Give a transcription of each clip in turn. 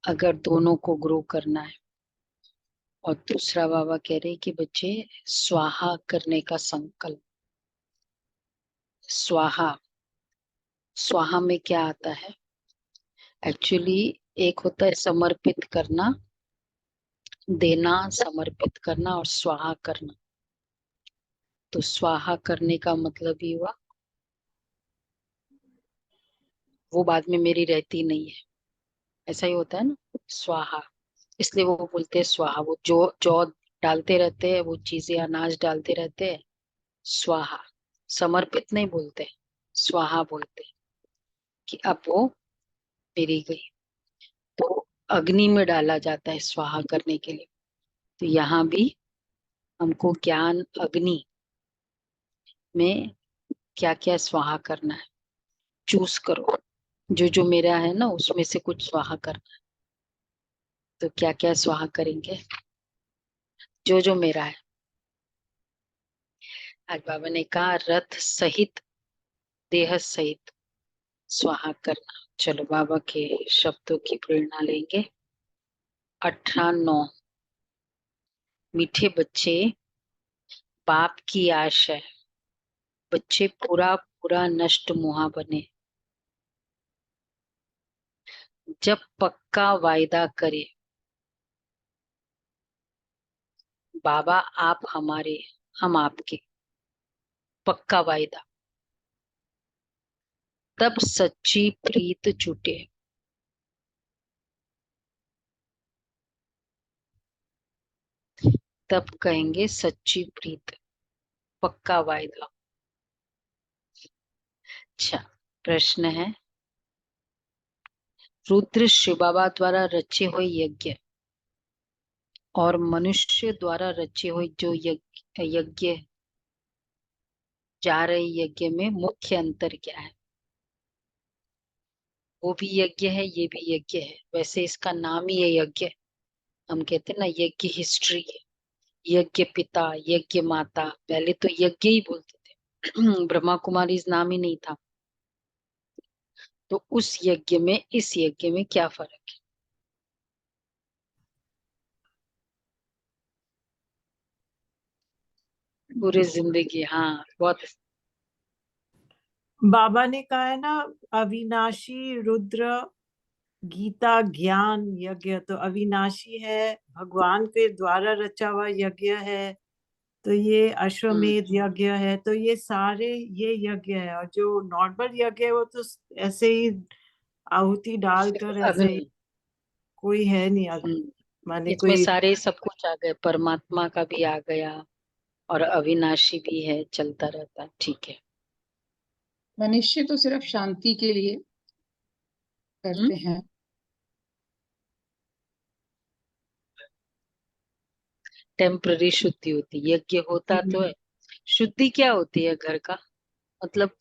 अगर दोनों को ग्रो करना है। और दूसरा बाबा कह रहे कि बच्चे स्वाहा करने का संकल्प। स्वाहा, स्वाहा में क्या आता है एक्चुअली? एक होता है समर्पित करना, देना, समर्पित करना और स्वाहा करना। तो स्वाहा करने का मतलब ही हुआ वो बाद में मेरी रहती नहीं है, ऐसा ही होता है ना, स्वाहा। इसलिए वो बोलते हैं स्वाहा। वो जो डालते रहते हैं, वो चीजें अनाज डालते रहते हैं, स्वाहा। समर्पित नहीं बोलते, स्वाहा बोलते हैं कि अब वो मेरी गई। तो अग्नि में डाला जाता है स्वाहा करने के लिए। तो यहाँ भी हमको ज्ञान अग्नि में क्या क्या स्वाहा करना है, चूज करो। जो जो मेरा है ना उसमें से कुछ स्वाहा करना है। तो क्या क्या स्वाहा करेंगे? जो जो मेरा है। आज बाबा ने कहा रथ सहित, देह सहित स्वाहा करना। चलो बाबा के शब्दों की प्रेरणा लेंगे। 18-9। मीठे बच्चे, बाप की आश है बच्चे पूरा पूरा नष्ट मुहा बने। जब पक्का वायदा करे बाबा आप हमारे, हम आपके, पक्का वायदा, तब सच्ची प्रीत जुटे। तब कहेंगे सच्ची प्रीत, पक्का वायदा। अच्छा, प्रश्न है, रुद्र शिव बाबा द्वारा रचे हुए यज्ञ और मनुष्य द्वारा रचे हुए जो यज्ञ यज्ञ जा रहे यज्ञ में मुख्य अंतर क्या है? वो भी यज्ञ है, ये भी यज्ञ है, वैसे इसका नाम ही है यज्ञ। हम कहते हैं ना यज्ञ हिस्ट्री है, यज्ञ पिता, यज्ञ माता, पहले तो यज्ञ ही बोलते थे ब्रह्मा कुमारी इस नाम ही नहीं था। तो उस यज्ञ में इस यज्ञ में क्या फर्क है? पूरी जिंदगी, हाँ बहुत। बाबा ने कहा है ना, अविनाशी रुद्र गीता ज्ञान यज्ञ। तो अविनाशी है, भगवान के द्वारा रचा हुआ यज्ञ है। तो ये हम्म, अश्वमेध यज्ञ है। तो ये सारे ये यज्ञ है। और जो नॉर्मल यज्ञ है वो तो ऐसे ही आहुति डालकर ऐसे ही, अग्नि। कोई है नहीं हम्म, माने इसमें कोई। सारे सब कुछ आ गए, परमात्मा का भी आ गया और अविनाशी भी है, चलता रहता है, ठीक है। मनुष्य तो सिर्फ शांति के लिए हम्म, करते हैं। टेम्पररी शुद्धि होती है, यज्ञ होता तो है। शुद्धि क्या होती है घर का मतलब?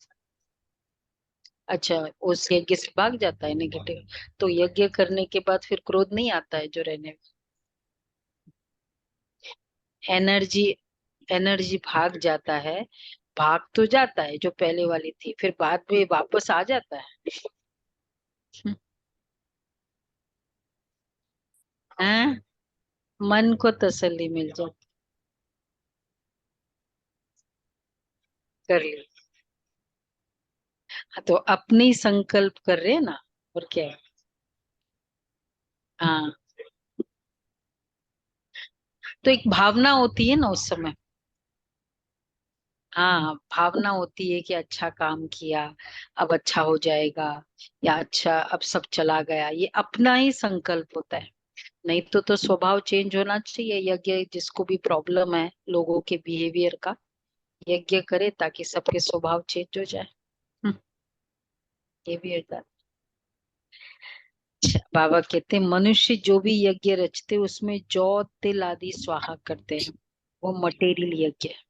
अच्छा, उस यज्ञ से भाग जाता है नेगेटिव। तो यज्ञ करने के बाद फिर क्रोध नहीं आता है जो रहने, एनर्जी, एनर्जी भाग जाता है। भाग तो जाता है जो पहले वाली थी, फिर बाद में वापस आ जाता है। हैं? मन को तसल्ली मिल जाती, कर ली। हाँ, तो अपने ही संकल्प कर रहे हैं ना, और क्या है? हाँ, तो एक भावना होती है ना उस समय। हाँ, भावना होती है कि अच्छा काम किया, अब अच्छा हो जाएगा, या अच्छा अब सब चला गया, ये अपना ही संकल्प होता है। नहीं तो स्वभाव चेंज होना चाहिए। यज्ञ जिसको भी प्रॉब्लम है लोगों के बिहेवियर का, यज्ञ करे ताकि सबके स्वभाव चेंज हो जाए। हम्म, ये भी होता है। अच्छा, बाबा कहते हैं मनुष्य जो भी यज्ञ रचते उसमें जौ तिल आदि स्वाहा करते हैं, वो मटेरियल यज्ञ है।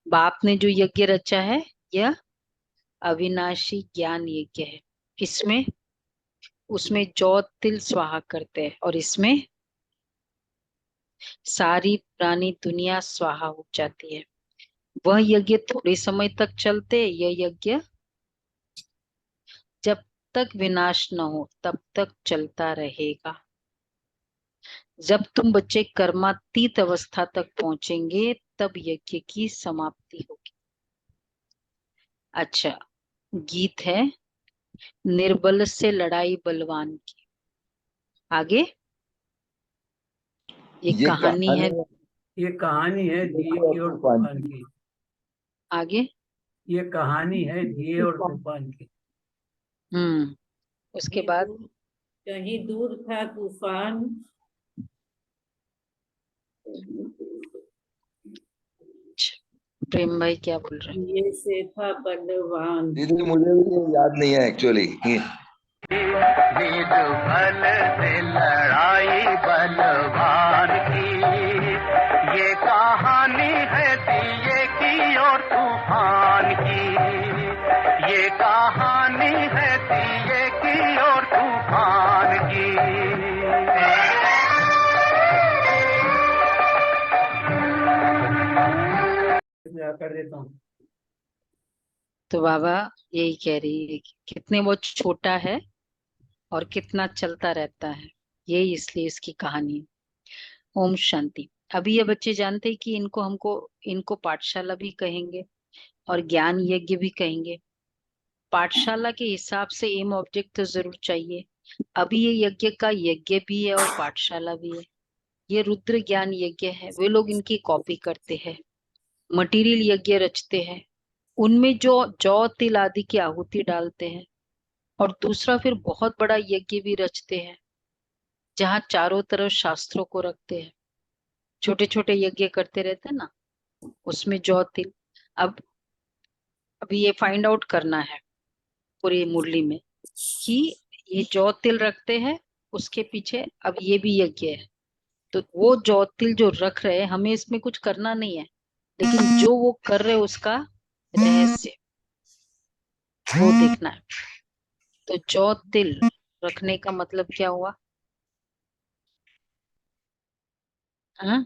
बाप ने जो यज्ञ रचा है यह अविनाशी ज्ञान यज्ञ है। इसमें, उसमें जौ तिल स्वाहा करते हैं और इसमें सारी पुरानी दुनिया स्वाहा हो जाती है। वह यज्ञ थोड़े समय तक चलते हैं। यह यज्ञ जब तक विनाश न हो तब तक चलता रहेगा। जब तुम बच्चे कर्मातीत अवस्था तक पहुंचेंगे तब यज्ञ की समाप्ति होगी। अच्छा, गीत है, निर्बल से लड़ाई बलवान की। आगे ये ये कहानी है। ये कहानी है दिए की और तूफान की। आगे ये कहानी है दिए और तूफान की। उसके बाद कहीं दूर था तूफान, प्रेम भाई क्या बोल रहे हैं? दिए से था बलवान। दीदी मुझे भी ये याद नहीं है एक्चुअली। निर्बल से लड़ाई बलवान की, ये कहानी है दिए की और तूफान की। ये कहानी है दिए की और तूफान की। कर देता हूँ। तो बाबा यही कह रही है कि कितने वो छोटा है और कितना चलता रहता है, यही इसलिए इसकी कहानी है। ओम शांति। अभी ये बच्चे जानते हैं कि इनको पाठशाला भी कहेंगे और ज्ञान यज्ञ भी कहेंगे। पाठशाला के हिसाब से एम ऑब्जेक्ट तो जरूर चाहिए। अभी ये यज्ञ का यज्ञ भी है और पाठशाला भी है। ये रुद्र ज्ञान यज्ञ है, वे लोग इनकी कॉपी करते हैं, मटेरियल यज्ञ रचते हैं, उनमें जो जौ तिल आदि की आहुति डालते हैं। और दूसरा फिर बहुत बड़ा यज्ञ भी रचते हैं जहाँ चारों तरफ शास्त्रों को रखते हैं। छोटे छोटे यज्ञ करते रहते हैं ना, उसमें जौ तिल। अब अभी ये फाइंड आउट करना है पूरी मुरली में कि ये जौ तिल रखते हैं, उसके पीछे अब ये भी यज्ञ है। तो वो जौ तिल जो रख रहे हैं, हमें इसमें कुछ करना नहीं है, लेकिन जो वो कर रहे हैं उसका रहस्य वो देखना है। तो जौ तिल रखने का मतलब क्या हुआ? हाँ,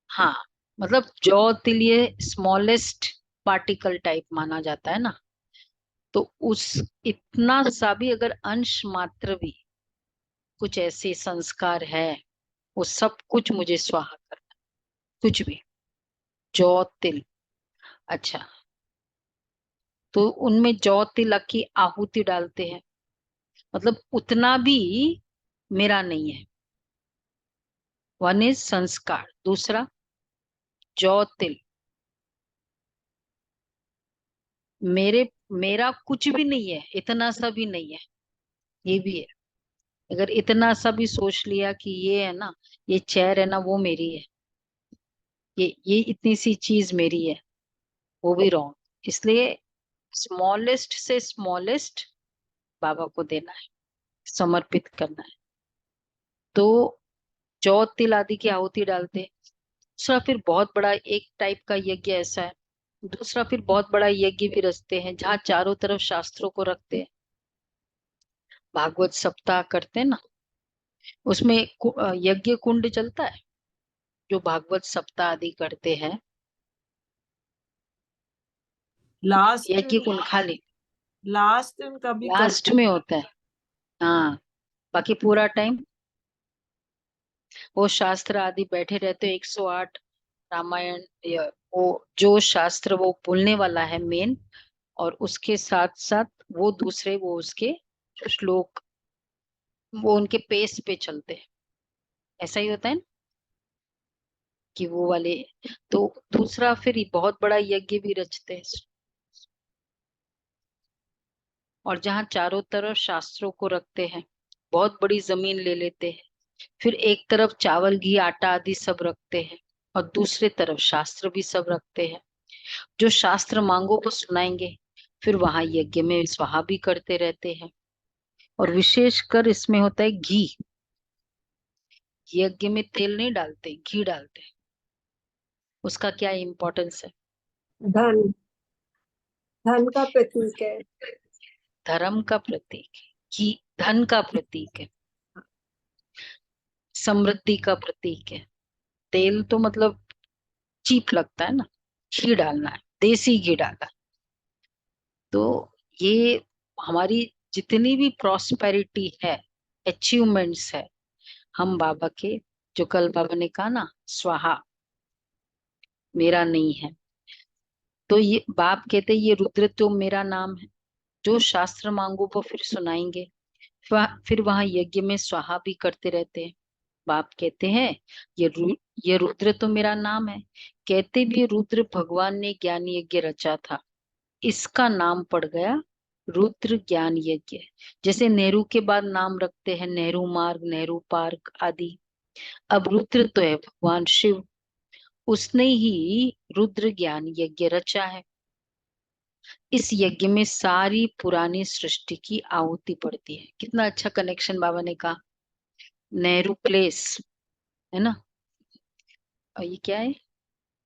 हाँ, मतलब जौ तिल ये स्मॉलेस्ट पार्टिकल टाइप माना जाता है ना। तो उस इतना सा भी अगर अंश मात्र भी कुछ ऐसे संस्कार है, वो सब कुछ मुझे स्वाहा करना, कुछ भी जौ तिल। अच्छा, तो उनमें जौ तिल की आहुति डालते हैं, मतलब उतना भी मेरा नहीं है। वन इज संस्कार, दूसरा जौ तिल मेरा कुछ भी नहीं है, इतना सा भी नहीं है। ये भी है, अगर इतना सा भी सोच लिया कि ये है ना, ये चेयर है ना, वो मेरी है, ये इतनी सी चीज मेरी है, वो भी रॉन्ग। इसलिए स्मॉलेस्ट से स्मॉलेस्ट बाबा को देना है, समर्पित करना है। तो जौ तिल आदि की आहुति डालते हैं। दूसरा फिर बहुत बड़ा एक टाइप का यज्ञ ऐसा है, दूसरा फिर बहुत बड़ा यज्ञ भी रचते हैं जहाँ चारों तरफ शास्त्रों को रखते हैं। भागवत सप्ताह करते हैं ना, उसमें यज्ञ कुंड चलता है, जो भागवत सप्ताह आदि करते हैं। यज्ञ कुंड खाली लास्ट दिन कभी लास्ट में होता है। हाँ, बाकी पूरा टाइम वो शास्त्र आदि बैठे रहते हैं। 108 रामायण वो जो शास्त्र वो बोलने वाला है मेन, और उसके साथ साथ वो दूसरे वो उसके जो श्लोक वो उनके पेस पे चलते हैं। ऐसा ही होता है ना कि वो वाले। तो दूसरा फिर बहुत बड़ा यज्ञ भी रचते हैं, और जहाँ चारों तरफ शास्त्रों को रखते हैं, बहुत बड़ी जमीन ले लेते हैं, फिर एक तरफ चावल घी आटा आदि सब रखते हैं और दूसरे तरफ शास्त्र भी सब रखते हैं। जो शास्त्र मांगो वो सुनाएंगे, फिर वहां यज्ञ में स्वाहा भी करते रहते हैं। और विशेषकर इसमें होता है घी, यज्ञ में तेल नहीं डालते, घी डालते हैं। उसका क्या इम्पोर्टेंस है? धन धन का प्रतीक है। धर्म का प्रतीक है, घी धन का प्रतीक है, समृद्धि का प्रतीक है। तेल तो मतलब चीप लगता है ना, घी डालना है, देसी घी डाला। तो ये हमारी जितनी भी प्रॉस्पेरिटी है, अचीवमेंट्स है, हम बाबा के, जो कल बाबा ने कहा ना, स्वाहा मेरा नहीं है, तो ये बाप कहते ये रुद्र तो मेरा नाम है। जो शास्त्र मांगो वो फिर सुनाएंगे। फिर वहां यज्ञ में स्वाहा भी करते रहते हैं। बाप कहते हैं ये रुद्र तो मेरा नाम है। कहते भी रुद्र भगवान ने ज्ञान यज्ञ रचा था, इसका नाम पड़ गया रुद्र ज्ञान यज्ञ। जैसे नेहरू के बाद नाम रखते हैं नेहरू मार्ग, नेहरू पार्क आदि। अब रुद्र तो है भगवान शिव, उसने ही रुद्र ज्ञान यज्ञ रचा है। इस यज्ञ में सारी पुरानी सृष्टि की आहुति पड़ती है। कितना अच्छा कनेक्शन बाबा ने कहा। नेहरू प्लेस है ना, और ये क्या है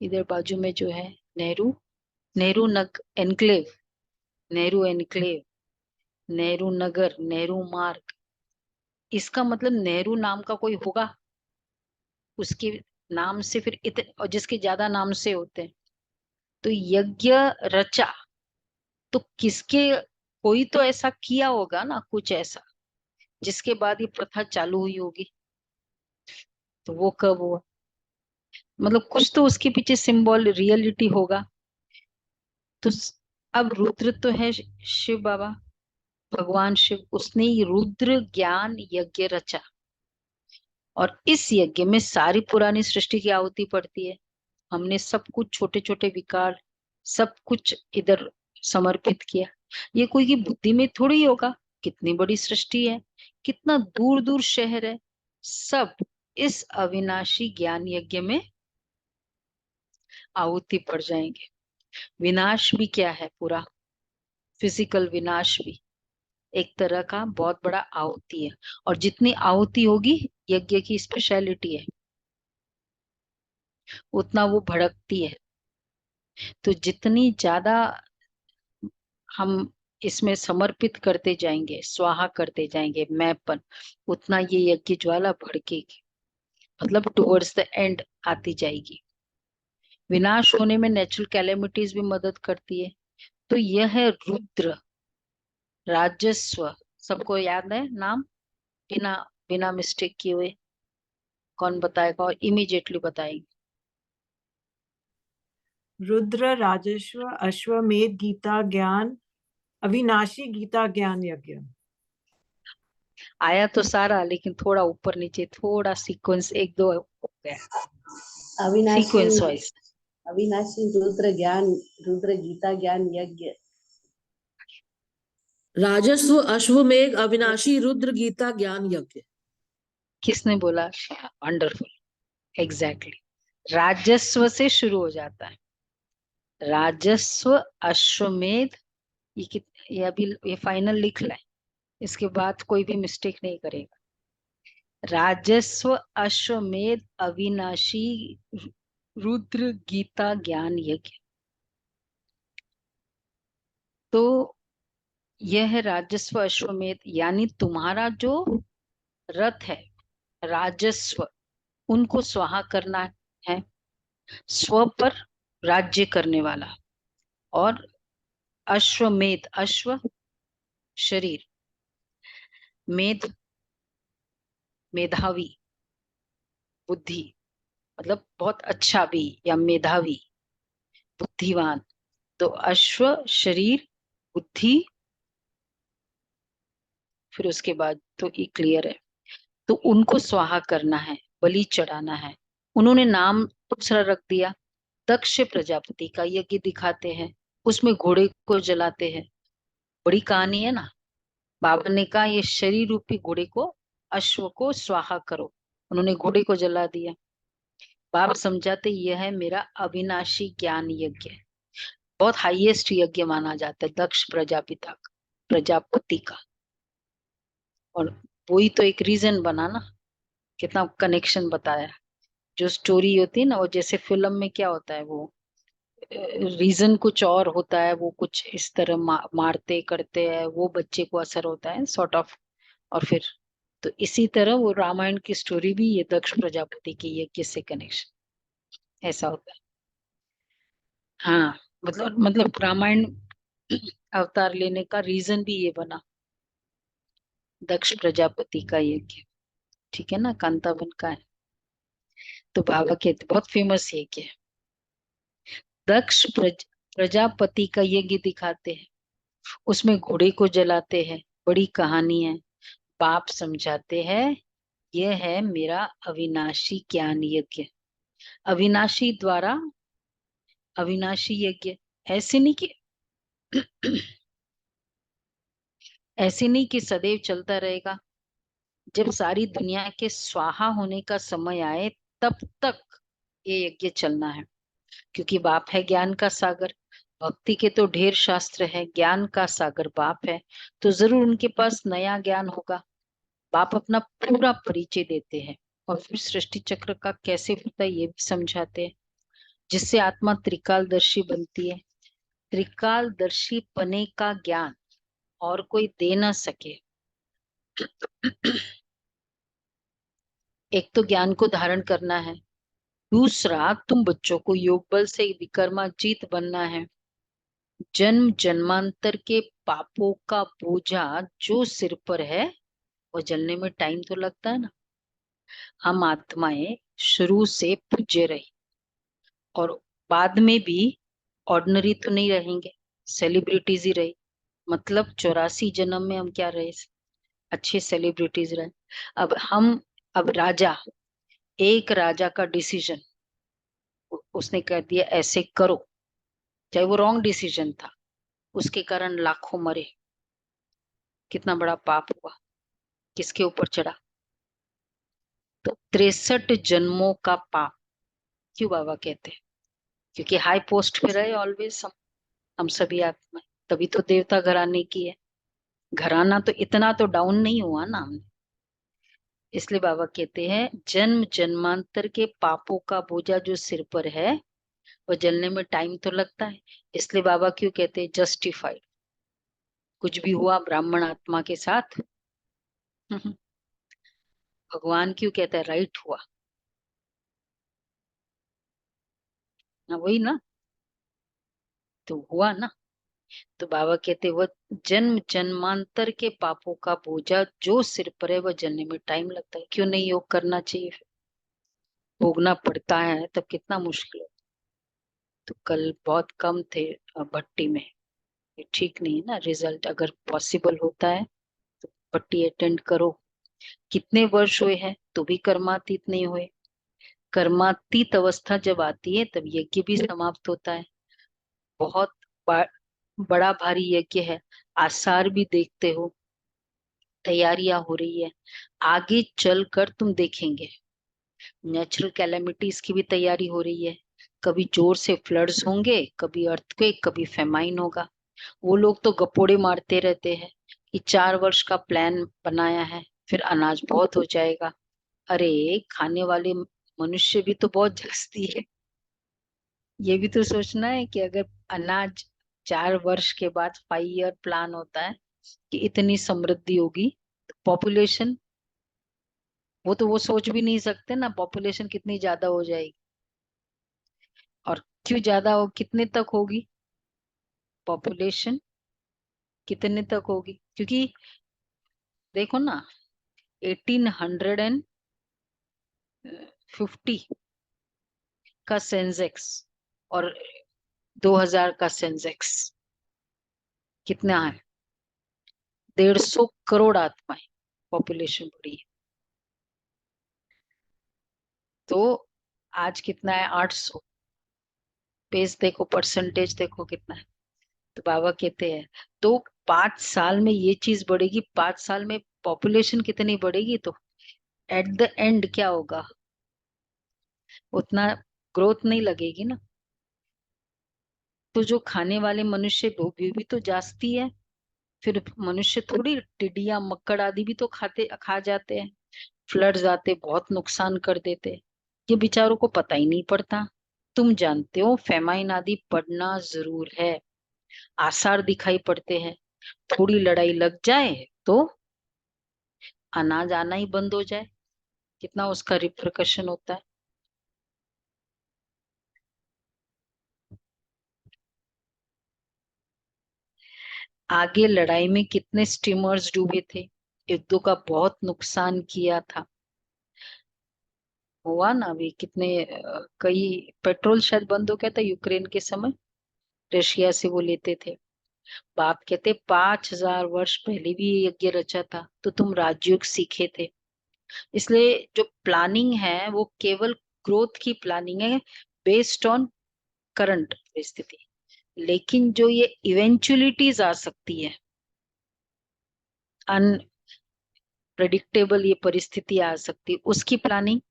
इधर बाजू में जो है, नेहरू, नेहरू नग एनक्लेव, नेहरू एनक्लेव, नेहरू नगर, नेहरू मार्ग। इसका मतलब नेहरू नाम का कोई होगा, उसके नाम से फिर इतने, और जिसके ज्यादा नाम से होते हैं। तो यज्ञ रचा तो किसके, कोई तो ऐसा किया होगा ना, कुछ ऐसा जिसके बाद ये प्रथा चालू हुई होगी। तो वो कब हुआ, मतलब कुछ तो उसके पीछे सिंबल रियलिटी होगा। तो अब रुद्र तो है शिव बाबा, भगवान शिव, उसने ही रुद्र ज्ञान यज्ञ रचा। और इस यज्ञ में सारी पुरानी सृष्टि की आहुति पड़ती है। हमने सब कुछ, छोटे छोटे विकार, सब कुछ इधर समर्पित किया। ये कोई की बुद्धि में थोड़ी होगा, कितनी बड़ी सृष्टि है, कितना दूर दूर शहर है, सब इस अविनाशी ज्ञान यज्ञ में आहुति पड़ जाएंगे। विनाश भी क्या है, पूरा फिजिकल विनाश भी एक तरह का बहुत बड़ा आहुति है। और जितनी आहुति होगी, यज्ञ की स्पेशलिटी है, उतना वो भड़कती है। तो जितनी ज्यादा हम इसमें समर्पित करते जाएंगे, स्वाहा करते जाएंगे, मैंपन, उतना ये यज्ञ ज्वाला भड़केगी, मतलब टुवर्ड्स द एंड आती जाएगी। विनाश होने में नेचुरल कैलेमिटीज भी मदद करती है। तो यह है रुद्र राजस्व। सबको याद है नाम, बिना बिना मिस्टेक किए हुए कौन बताएगा, और इमीडिएटली बताएंगे। रुद्र राजस्व अश्वमेध गीता ज्ञान अविनाशी गीता ज्ञान यज्ञ। आया तो सारा, लेकिन थोड़ा ऊपर नीचे, थोड़ा सीक्वेंस एक दो हो गया, अविनाशी सीक्वेंस वाइज। अविनाशी रुद्र ज्ञान, रुद्र गीता ज्ञान यज्ञ। राजस्व अश्वमेघ अविनाशी रुद्र गीता ज्ञान यज्ञ। किसने बोला, वंडरफुल, एग्जैक्टली। राजस्व से शुरू हो जाता है, राजस्व अश्वमेध। ये अभी ये फाइनल लिख लें, इसके बाद कोई भी मिस्टेक नहीं करेगा। राजस्व अश्वमेध अविनाशी रुद्र गीता ज्ञान यज्ञ। तो यह है राजस्व अश्वमेध, यानी तुम्हारा जो रथ है, राजस्व, उनको स्वाहा करना है, स्व पर राज्य करने वाला। और अश्वमेध, अश्व शरीर, मेध मेधावी, बुद्धि, मतलब बहुत अच्छा भी, या मेधावी, बुद्धिमान। तो अश्व शरीर, बुद्धि, फिर उसके बाद तो ये क्लियर है। तो उनको स्वाहा करना है, बलि चढ़ाना है। उन्होंने नाम दूसरा रख दिया, दक्ष प्रजापति का यज्ञ दिखाते हैं, उसमें घोड़े को जलाते हैं। बड़ी कहानी है ना। बाबा ने कहा ये शरीर रूपी घोड़े को, अश्व को स्वाहा करो, उन्होंने घोड़े को जला दिया। बाबा समझाते यह है मेरा अविनाशी ज्ञान यज्ञ, बहुत हाईएस्ट यज्ञ माना जाता है दक्ष प्रजापति का। और वही तो एक रीजन बना ना, कितना कनेक्शन बताया। जो स्टोरी होती है ना, वो जैसे फिल्म में क्या होता है, वो रीजन कुछ और होता है, वो कुछ इस तरह मारते करते हैं, वो बच्चे को असर होता है सॉर्ट ऑफ। और फिर तो इसी तरह वो रामायण की स्टोरी भी ये दक्ष प्रजापति की यज्ञ से कनेक्शन ऐसा होता है। हाँ, मतलब रामायण अवतार लेने का रीजन भी ये बना, दक्ष प्रजापति का यज्ञ। ठीक है ना, कांतावन का है। तो बाबा कहते बहुत फेमस यज्ञ है। प्रजापति का यज्ञ दिखाते हैं, उसमें घोड़े को जलाते हैं, बड़ी कहानी है। बाप समझाते हैं यह है मेरा अविनाशी ज्ञान यज्ञ। अविनाशी द्वारा अविनाशी यज्ञ। ऐसे नहीं कि ऐसे नहीं कि सदैव चलता रहेगा। जब सारी दुनिया के स्वाहा होने का समय आए तब तक ये यज्ञ चलना है, क्योंकि बाप है ज्ञान का सागर। भक्ति के तो ढेर शास्त्र है, ज्ञान का सागर बाप है, तो जरूर उनके पास नया ज्ञान होगा। बाप अपना पूरा परिचय देते हैं और फिर सृष्टि चक्र का कैसे होता है ये भी समझाते हैं, जिससे आत्मा त्रिकालदर्शी बनती है। त्रिकालदर्शी पने का ज्ञान और कोई दे ना सके। एक तो ज्ञान को धारण करना है, दूसरा तुम बच्चों को योग बल से विकर्माजीत बनना है। जन्म जन्मांतर के पापों का बोझा जो सिर पर है वो जलने में टाइम तो लगता है ना। हम आत्माएं शुरू से पूज्य रही और बाद में भी ऑर्डिनरी तो नहीं रहेंगे, सेलिब्रिटीज ही रही। मतलब 84 जन्म में हम क्या रहे, अच्छे सेलिब्रिटीज रहे। अब राजा, एक राजा का डिसीजन उसने कह दिया ऐसे करो, चाहे वो रॉन्ग डिसीजन था, उसके कारण लाखों मरे। कितना बड़ा पाप हुआ, किसके ऊपर चढ़ा? तो 63 जन्मों का पाप। क्यों बाबा कहते हैं? क्योंकि हाई पोस्ट पे रहे ऑलवेज हम सभी आत्मा, तभी तो देवता घराने की है। घराना तो इतना तो डाउन नहीं हुआ ना हमने। इसलिए बाबा कहते हैं जन्म जन्मांतर के पापों का बोझा जो सिर पर है वो जलने में टाइम तो लगता है। इसलिए बाबा क्यों कहते हैं जस्टिफाइड। कुछ भी हुआ ब्राह्मण आत्मा के साथ भगवान क्यों कहता है राइट हुआ ना, वही ना, तो हुआ ना। तो बाबा कहते वो जन्म जन्मांतर के पापों का बोझा जो सिर पर है वह जलने में टाइम लगता है। क्यों नहीं योग करना चाहिए? फिर भोगना पड़ता है तब कितना मुश्किल है। तो कल बहुत कम थे भट्टी में, ये ठीक नहीं है ना। रिजल्ट अगर पॉसिबल होता है तो भट्टी अटेंड करो। कितने वर्ष हुए हैं तो भी कर्मातीत नहीं हुए। कर्मातीत अवस्था जब आती है तब यज्ञ भी समाप्त होता है। बहुत बा, बड़ा भारी यज्ञ है। आसार भी देखते हो, तैयारियां हो रही है। आगे चलकर तुम देखेंगे नेचुरल कैलेमिटीज की भी तैयारी हो रही है। कभी जोर से फ्लड्स होंगे, कभी अर्थक्वेक, कभी फेमाइन होगा। वो लोग तो गपोड़े मारते रहते हैं कि 4 वर्ष का प्लान बनाया है, फिर अनाज बहुत हो जाएगा। अरे खाने वाले मनुष्य भी तो बहुत जास्ती है। ये भी तो सोचना है कि अगर अनाज 4 वर्ष के बाद 5 ईयर प्लान होता है कि इतनी समृद्धि होगी, तो पॉपुलेशन, वो तो वो सोच भी नहीं सकते ना पॉपुलेशन कितनी ज्यादा हो जाएगी और क्यों ज्यादा हो, कितने तक होगी पॉपुलेशन, कितने तक होगी। क्योंकि देखो ना 1850 का सेंसेक्स और 2000 का सेंसेक्स कितना है? 150 करोड़ आत्माएं, पॉपुलेशन बढ़ी है। तो आज कितना है? 800। पेज देखो, परसेंटेज देखो कितना है। तो बाबा कहते हैं तो 5 साल में ये चीज बढ़ेगी, 5 साल में पॉपुलेशन कितनी बढ़ेगी, तो एट द एंड क्या होगा? उतना ग्रोथ नहीं लगेगी ना। तो जो खाने वाले मनुष्य वो भी तो जास्ती है। फिर मनुष्य थोड़ी, टिड्डियां मक्कड़ आदि भी तो खा जाते हैं। फ्लड्स आते बहुत नुकसान कर देते, ये बेचारों को पता ही नहीं पड़ता। तुम जानते हो फेमाइन आदि पड़ना जरूर है, आसार दिखाई पड़ते हैं। थोड़ी लड़ाई लग जाए तो अनाज आना ही बंद हो जाए, कितना उसका रिप्रकशन होता है। आगे लड़ाई में कितने स्टीमर्स डूबे थे, युद्धों का बहुत नुकसान किया था। हुआ ना अभी कितने कई पेट्रोल शायद बंद हो गया था यूक्रेन के समय, रशिया से वो लेते थे। बाप कहते 5,000 वर्ष पहले भी ये यज्ञ रचा था, तो तुम राजयोग सीखे थे। इसलिए जो प्लानिंग है वो केवल ग्रोथ की प्लानिंग है, बेस्ड ऑन करंट परिस्थिति। लेकिन जो ये इवेंचुअलिटीज आ सकती है, अनप्रेडिक्टेबल ये परिस्थिति आ सकती है, उसकी प्लानिंग,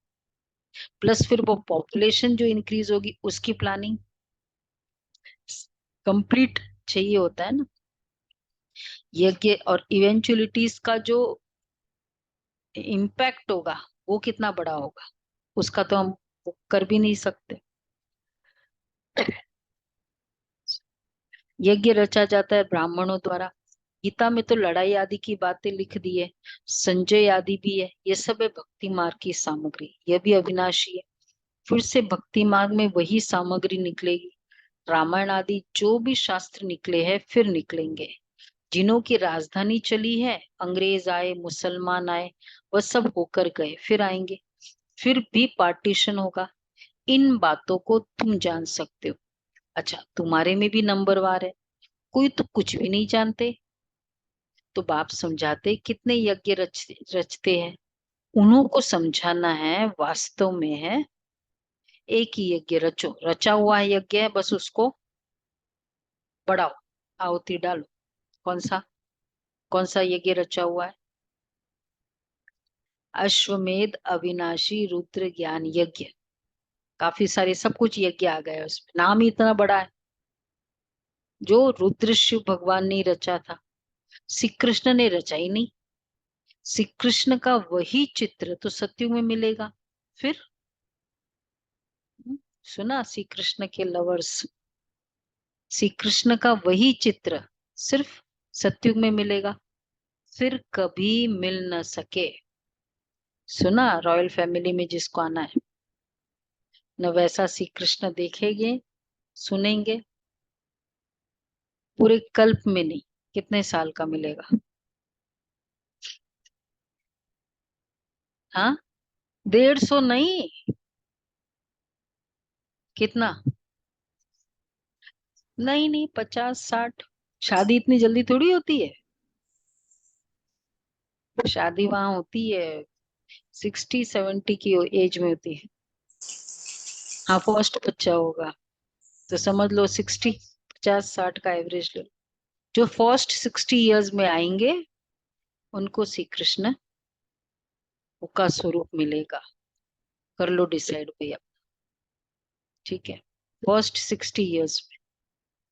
प्लस फिर वो पॉपुलेशन जो इंक्रीज होगी उसकी प्लानिंग कंप्लीट चाहिए होता है ना। यज्ञ और इवेंचुअलिटीज का जो इम्पैक्ट होगा वो कितना बड़ा होगा, उसका तो हम कर भी नहीं सकते। यज्ञ रचा जाता है ब्राह्मणों द्वारा। गीता में तो लड़ाई आदि की बातें लिख दी है, संजय आदि भी है, ये सब है भक्ति मार्ग की सामग्री, यह भी अविनाशी है। फिर से भक्ति मार्ग में वही सामग्री निकलेगी। रामायण आदि जो भी शास्त्र निकले हैं फिर निकलेंगे। जिन्हों की राजधानी चली है, अंग्रेज आए, मुसलमान आए, वह सब होकर गए, फिर आएंगे, फिर भी पार्टीशन होगा। इन बातों को तुम जान सकते हो। अच्छा, तुम्हारे में भी नंबरवार है, कोई तो कुछ भी नहीं जानते। तो बाप समझाते कितने यज्ञ रचते हैं, उन्हों को समझाना है वास्तव में है एक ही यज्ञ रचो, रचा हुआ है यज्ञ है, बस उसको बढ़ाओ, आहुति डालो। कौन सा यज्ञ रचा हुआ है? अश्वमेध अविनाशी रुद्र ज्ञान यज्ञ। काफी सारे सब कुछ यज्ञ आ गया उसमें, नाम ही इतना बड़ा है। जो रुद्र शिव भगवान ने रचा था, श्री कृष्ण ने रचा ही नहीं। श्री कृष्ण का वही चित्र तो सत्युग में मिलेगा। फिर सुना श्री कृष्ण के लवर्स, श्री कृष्ण का वही चित्र सिर्फ सत्युग में मिलेगा, फिर कभी मिल न सके। सुना रॉयल फैमिली में जिसको आना है, न वैसा श्री कृष्ण देखेंगे सुनेंगे, पूरे कल्प में नहीं। कितने साल का मिलेगा? हाँ, 150 नहीं, कितना? नहीं नहीं, 50-60। शादी इतनी जल्दी थोड़ी होती है, शादी वहां होती है 60-70 की एज में होती है। हाँ, फर्स्ट बच्चा होगा तो समझ लो 60, 50-60 का एवरेज लो। जो फर्स्ट 60 इयर्स में आएंगे उनको श्री कृष्ण का स्वरूप मिलेगा। कर लो डिसाइड भैया, ठीक है। फर्स्ट 60 इयर्स में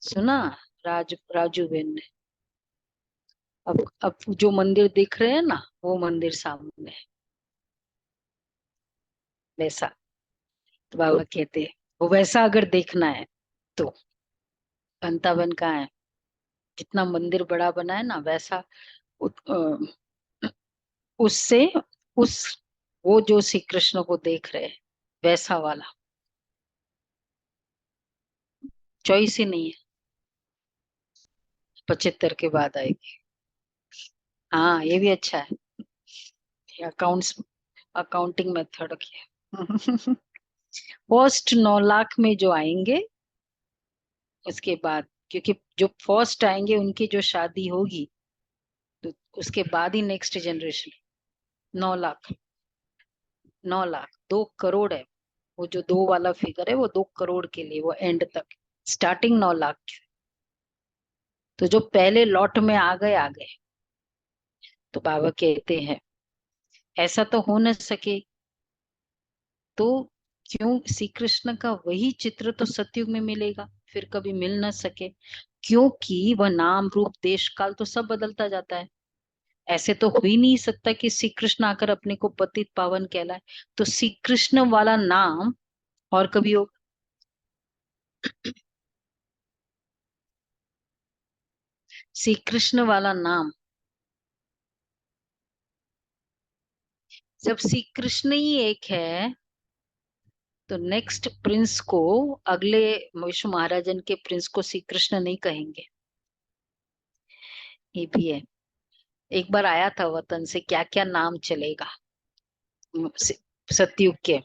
सुना राजू बहन ने। अब जो मंदिर दिख रहे हैं ना, वो मंदिर सामने है वैसा। तो बाबा कहते हैं वो वैसा अगर देखना है तो वृंदावन का है, जितना मंदिर बड़ा बना है ना वैसा उससे उस वो जो श्री कृष्ण को देख रहे हैं वैसा वाला। चॉइस ही नहीं है, 75 के बाद आएगी। हाँ, ये भी अच्छा है, अकाउंट्स अकाउंटिंग मेथड की। फर्स्ट 9 लाख में जो आएंगे उसके बाद, क्योंकि जो फर्स्ट आएंगे उनकी जो शादी होगी तो उसके बाद ही नेक्स्ट जनरेशन। 9 लाख, 9 लाख 2 करोड़ है। वो जो 2 वाला फिगर है वो 2 करोड़ के लिए, वो एंड तक स्टार्टिंग 9 लाख। तो जो पहले लॉट में आ गए। तो बाबा कहते हैं ऐसा तो हो न सके, तो क्यों श्री कृष्ण का वही चित्र तो सतयुग में मिलेगा, फिर कभी मिल न सके, क्योंकि वह नाम रूप देश काल तो सब बदलता जाता है। ऐसे तो हो ही नहीं सकता कि श्री कृष्ण आकर अपने को पतित पावन कहलाए। तो श्री कृष्ण वाला नाम और कभी होगा? श्री कृष्ण वाला नाम जब श्री कृष्ण ही एक है तो नेक्स्ट प्रिंस को, अगले विश्व महाराजन के प्रिंस को श्री कृष्ण नहीं कहेंगे। ये भी है। एक बार आया था वतन से, क्या क्या नाम चलेगा सतयुग के,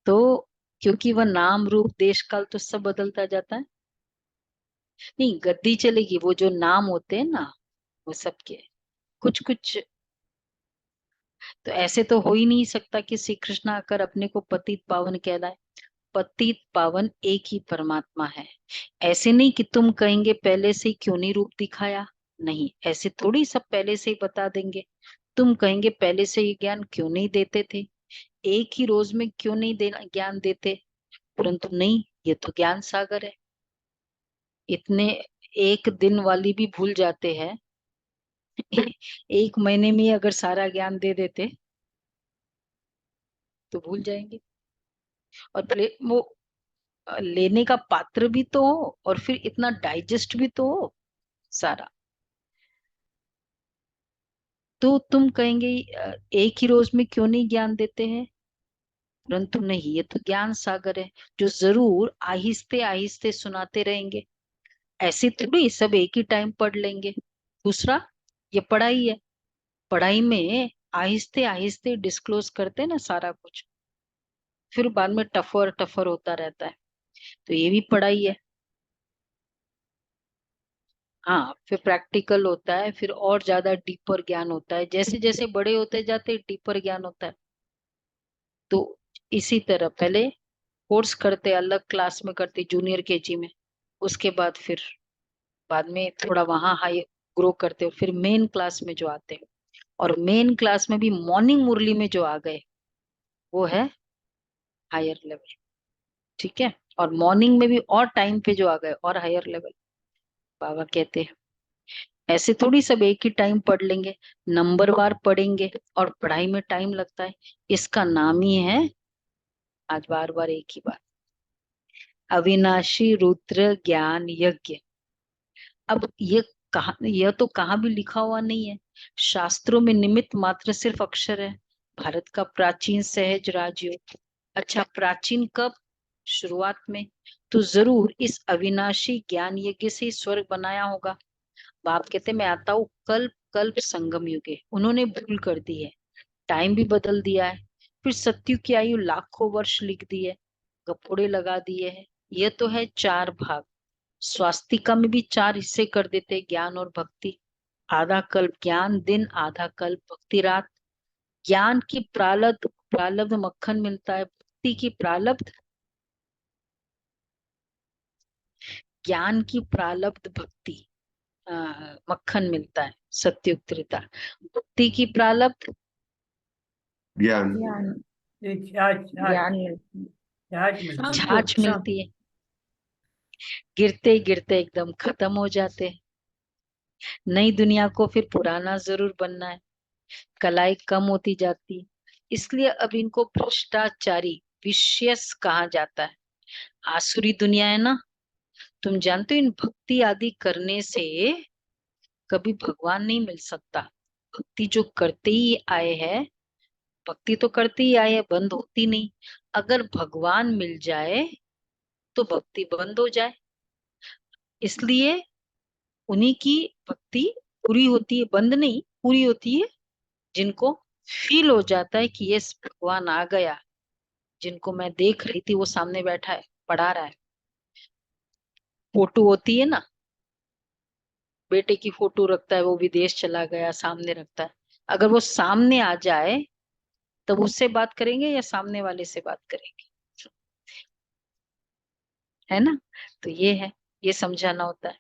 तो क्योंकि वह नाम रूप देश काल तो सब बदलता जाता है। नहीं, गद्दी चलेगी, वो जो नाम होते हैं ना वो सबके कुछ कुछ। तो ऐसे तो हो ही नहीं सकता कि श्री कृष्ण आकर अपने को पतित पावन कहलाए। पतित पावन एक ही परमात्मा है। ऐसे नहीं कि तुम कहेंगे पहले से ही क्यों नहीं रूप दिखाया, नहीं ऐसे थोड़ी सब पहले से ही बता देंगे। तुम कहेंगे पहले से ही ज्ञान क्यों नहीं देते थे, एक ही रोज में क्यों नहीं देना ज्ञान देते, परंतु नहीं, ये तो ज्ञान सागर है। इतने एक दिन वाली भी भूल जाते हैं। एक महीने में ही अगर सारा ज्ञान दे देते तो भूल जाएंगे। और वो लेने का पात्र भी तो हो, और फिर इतना डाइजेस्ट भी तो हो सारा। तो तुम कहेंगे एक ही रोज में क्यों नहीं ज्ञान देते हैं, परंतु नहीं, ये तो ज्ञान सागर है जो जरूर आहिस्ते आहिस्ते सुनाते रहेंगे। ऐसे थोड़ी सब एक ही टाइम पढ़ लेंगे। दूसरा, ये पढ़ाई है, पढ़ाई में आहिस्ते आहिस्ते डिस्क्लोज करते हैं ना सारा कुछ, फिर बाद में टफर टफर होता रहता है। तो ये भी पढ़ाई है। हाँ, फिर प्रैक्टिकल होता है, फिर और ज्यादा डीपर ज्ञान होता है, जैसे जैसे बड़े होते जाते डीपर ज्ञान होता है। तो इसी तरह पहले कोर्स करते, अलग क्लास में करते जूनियर केजी में, उसके बाद फिर बाद में थोड़ा वहां हाई ग्रो करते हो, फिर मेन क्लास में जो आते हैं। और मेन क्लास में भी मॉर्निंग मुरली में जो आ गए वो है हायर लेवल। ठीक है, और मॉर्निंग में भी और टाइम पे जो आ गए और हायर लेवल। बाबा कहते हैं ऐसे थोड़ी सब एक ही टाइम पढ़ लेंगे, नंबरवार पढ़ेंगे, और पढ़ाई में टाइम लगता है। इसका नाम ही है, आज बार बार एक ही बात, अविनाशी रुद्र ज्ञान यज्ञ। अब ये कहा, यह तो कहाँ भी लिखा हुआ नहीं है, शास्त्रों में निमित्त मात्र सिर्फ अक्षर है। भारत का प्राचीन सहज राजयोग। अच्छा, प्राचीन कब? शुरुआत में। तो जरूर इस अविनाशी ज्ञान यज्ञ से ही स्वर्ग बनाया होगा। बाप कहते मैं आता हूँ कल्प कल्प संगम युगे, उन्होंने भूल कर दी है, टाइम भी बदल दिया है। फिर सत्युग की आयु लाखों वर्ष लिख दी है, गपोड़े लगा दिए हैं। ये तो है 4 भाग। स्वास्तिका में भी 4 हिस्से कर देते, ज्ञान और भक्ति। आधा कल्प ज्ञान दिन, आधा कल्प भक्ति रात। ज्ञान की प्रालब्ध प्रालब्ध मक्खन मिलता है, भक्ति की प्रालब्ध, ज्ञान की प्रालब्ध भक्ति मक्खन मिलता है सत्युग त्रेता। भक्ति की प्रालब्ध ज्ञान। ज्ञान ये छाछ ज्ञान छाछ मिलती मिलती है। छाछ मिलती है, गिरते गिरते एकदम खत्म हो जाते हैं। नई दुनिया को फिर पुराना जरूर बनना है, कलाई कम होती जाती, इसलिए अब इनको भ्रष्टाचारी विशेष कहा जाता है। आसुरी दुनिया है ना, तुम जानते हो इन भक्ति आदि करने से कभी भगवान नहीं मिल सकता। भक्ति जो करते ही आए हैं, भक्ति तो करते ही आए हैं, बंद होती नहीं। अगर भगवान मिल जाए तो भक्ति बंद हो जाए, इसलिए उन्हीं की भक्ति पूरी होती है, बंद नहीं पूरी होती है। जिनको फील हो जाता है कि यस भगवान आ गया, जिनको मैं देख रही थी वो सामने बैठा है पढ़ा रहा है। फोटो होती है ना, बेटे की फोटो रखता है, वो विदेश चला गया सामने रखता है, अगर वो सामने आ जाए तब उससे बात करेंगे या सामने वाले से बात करेंगे, है ना। तो ये है, ये समझाना होता है।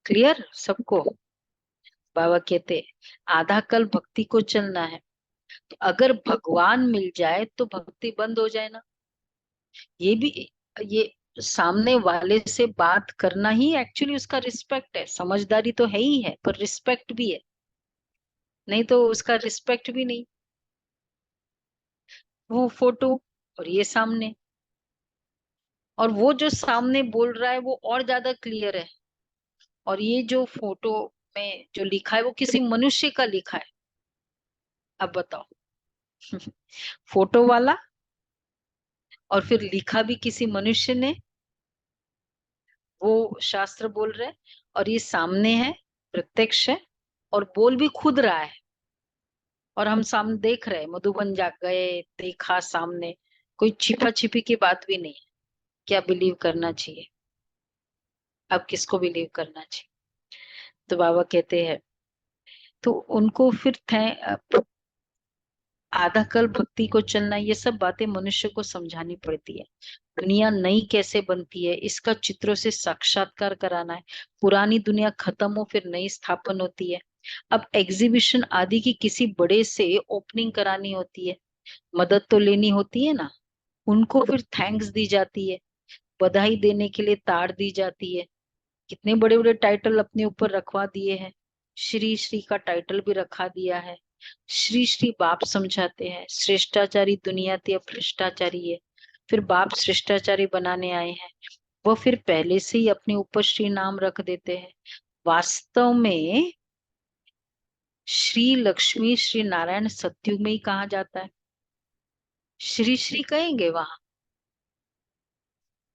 क्लियर सबको? बाबा कहते हैं आधा कल भक्ति को चलना है, तो अगर भगवान मिल जाए तो भक्ति बंद हो जाए ना। ये भी, ये सामने वाले से बात करना ही एक्चुअली उसका रिस्पेक्ट है। समझदारी तो है ही है, पर रिस्पेक्ट भी है, नहीं तो उसका रिस्पेक्ट भी नहीं। वो फोटो और ये सामने, और वो जो सामने बोल रहा है वो और ज्यादा क्लियर है, और ये जो फोटो में जो लिखा है वो किसी मनुष्य का लिखा है। अब बताओ फोटो वाला और फिर लिखा भी किसी मनुष्य ने, वो जो शास्त्र बोल रहे हैं, और ये सामने है, प्रत्यक्ष है, और बोल भी खुद रहा है, और हम सामने देख रहे हैं। मधुबन जा गए, देखा सामने, कोई छिपा छिपी की बात भी नहीं है। क्या बिलीव करना चाहिए? अब किसको बिलीव करना चाहिए? तो बाबा कहते हैं, तो उनको फिर आधा कल भक्ति को चलना, ये सब बातें मनुष्य को समझानी पड़ती है। दुनिया नई कैसे बनती है इसका चित्रों से साक्षात्कार कराना है। पुरानी दुनिया खत्म हो, फिर नई स्थापन होती है। अब एग्जीबिशन आदि की किसी बड़े से ओपनिंग करानी होती है, मदद तो लेनी होती है ना, उनको फिर थैंक्स दी जाती है, बधाई देने के लिए ताड़ दी जाती है। कितने बड़े बड़े टाइटल अपने ऊपर रखवा दिए हैं। श्री श्री का टाइटल भी रखा दिया है। श्री श्री बाप समझाते हैं, श्रेष्ठाचारी दुनिया थी, अब भ्रष्टाचारी है। फिर बाप श्रेष्ठाचारी बनाने आए हैं, वो फिर पहले से ही अपने ऊपर श्री नाम रख देते हैं। वास्तव में श्री लक्ष्मी श्री नारायण सतयुग में ही कहा जाता है। श्री श्री कहेंगे वहां?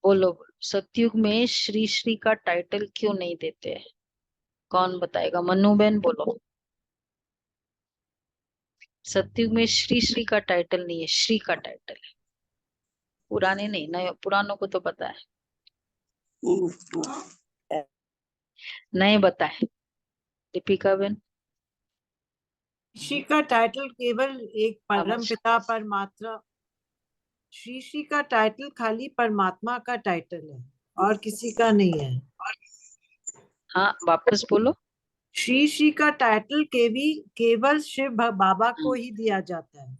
बोलो बोलो, सतयुग में श्री श्री का टाइटल क्यों नहीं देते हैं? कौन बताएगा? मनु बहन बोलो। सतयुग में श्री श्री का टाइटल नहीं है, श्री का टाइटल है। पुराने नहीं, नए पुरानों को तो पता है, नए बताए। दीपिका बहन। श्री का टाइटल केवल एक परम अब पिता परमात्मा, श्री श्री का टाइटल खाली परमात्मा का टाइटल है और किसी का नहीं है। हाँ, वापस बोलो। श्री श्री का टाइटल केवल शिव बाबा को ही दिया जाता है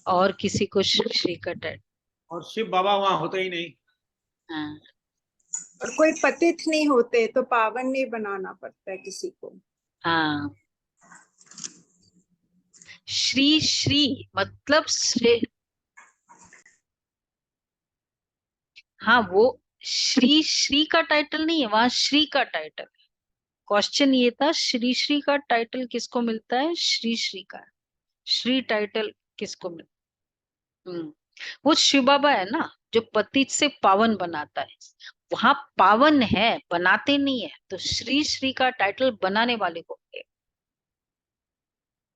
और किसी को श्री श्री का टाइटल? और शिव बाबा वहां होते ही नहीं। हाँ, और कोई पतित नहीं होते तो पावन नहीं बनाना पड़ता है किसी को। हाँ, श्री श्री मतलब श्री। हाँ, वो श्री श्री का टाइटल नहीं है, वहां श्री का टाइटल। क्वेश्चन ये था, श्री श्री का टाइटल किसको मिलता है? श्री श्री का श्री टाइटल किसको मिलता? वो शिव बाबा है ना, जो पतित से पावन बनाता है। वहां पावन है, बनाते नहीं है, तो श्री श्री का टाइटल बनाने वाले को मिलेगा।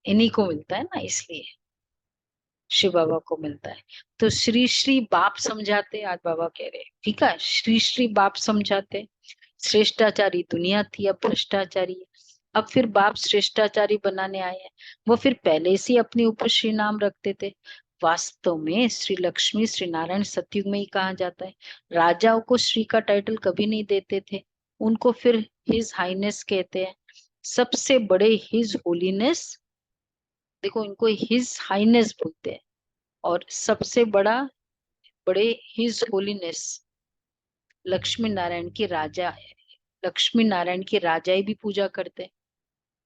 इन्हीं को मिलता है ना, इसलिए शिव बाबा को मिलता है। तो श्री श्री बाप समझाते, आज बाबा कह रहे हैं, ठीक है, श्री श्री बाप समझाते। श्रेष्ठाचारी दुनिया थी, अब भ्रष्टाचारी है। अब फिर बाप श्रेष्ठाचारी बनाने आए हैं। वो फिर पहले से अपने ऊपर श्री नाम रखते थे। वास्तव में श्री लक्ष्मी श्री नारायण सतयुग में ही कहा जाता है। राजाओं को श्री का टाइटल कभी नहीं देते थे, उनको फिर हिज हाइनेस कहते हैं। सबसे बड़े हिज होलीनेस, देखो इनको हिज हाइनेस बोलते हैं, और सबसे बड़े हिज होलीनेस लक्ष्मी नारायण के राजा है। लक्ष्मी नारायण के राजा ही भी पूजा करते हैं,